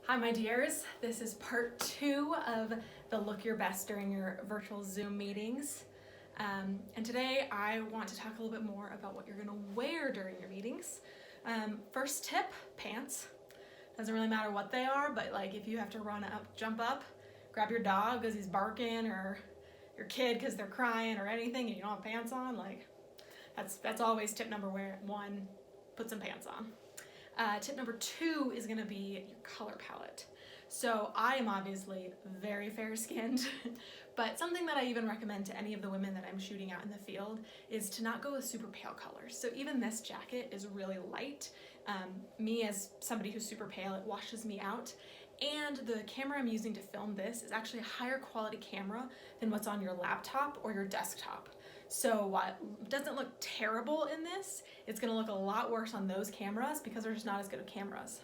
Hi my dears, this is part 2 of the Look Your Best during your virtual Zoom meetings. And today I want to talk a little bit more about what you're going to wear during your meetings. First tip, pants. Doesn't really matter what they are, but like if you have to run up, jump up, grab your dog because he's barking, or your kid because they're crying or anything and you don't have pants on, like that's always tip number 1, put some pants on. Tip number 2 is going to be your color palette. So I am obviously very fair skinned, but something that I even recommend to any of the women that I'm shooting out in the field is to not go with super pale colors. So even this jacket is really light. Me as somebody who's super pale, it washes me out. And the camera I'm using to film this is actually a higher quality camera than what's on your laptop or your desktop. So while it doesn't look terrible in this, it's gonna look a lot worse on those cameras because they're just not as good of cameras.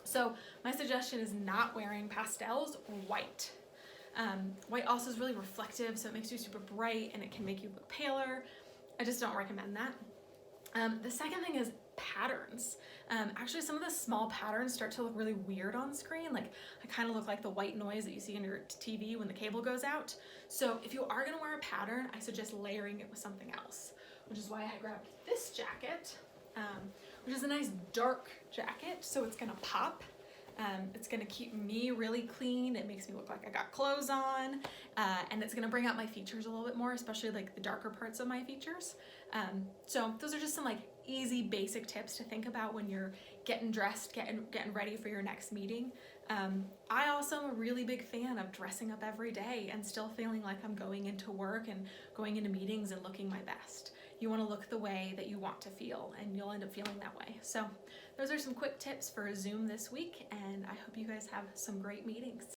So my suggestion is not wearing pastels or white. White also is really reflective, so it makes you super bright and it can make you look paler. I just don't recommend that. The second thing is patterns. Actually, some of the small patterns start to look really weird on screen. Like I kind of look like the white noise that you see in your TV when the cable goes out. So if you are gonna wear a pattern, I suggest layering it with something else, which is why I grabbed this jacket, which is a nice dark jacket, so it's gonna pop. It's gonna keep me really clean. It makes me look like I got clothes on, and it's gonna bring out my features a little bit more, especially like the darker parts of my features. So those are just some like easy basic tips to think about when you're getting dressed, getting ready for your next meeting. I also am a really big fan of dressing up every day and still feeling like I'm going into work and going into meetings and looking my best. You want to look the way that you want to feel, and you'll end up feeling that way. So those are some quick tips for Zoom this week, and I hope you guys have some great meetings.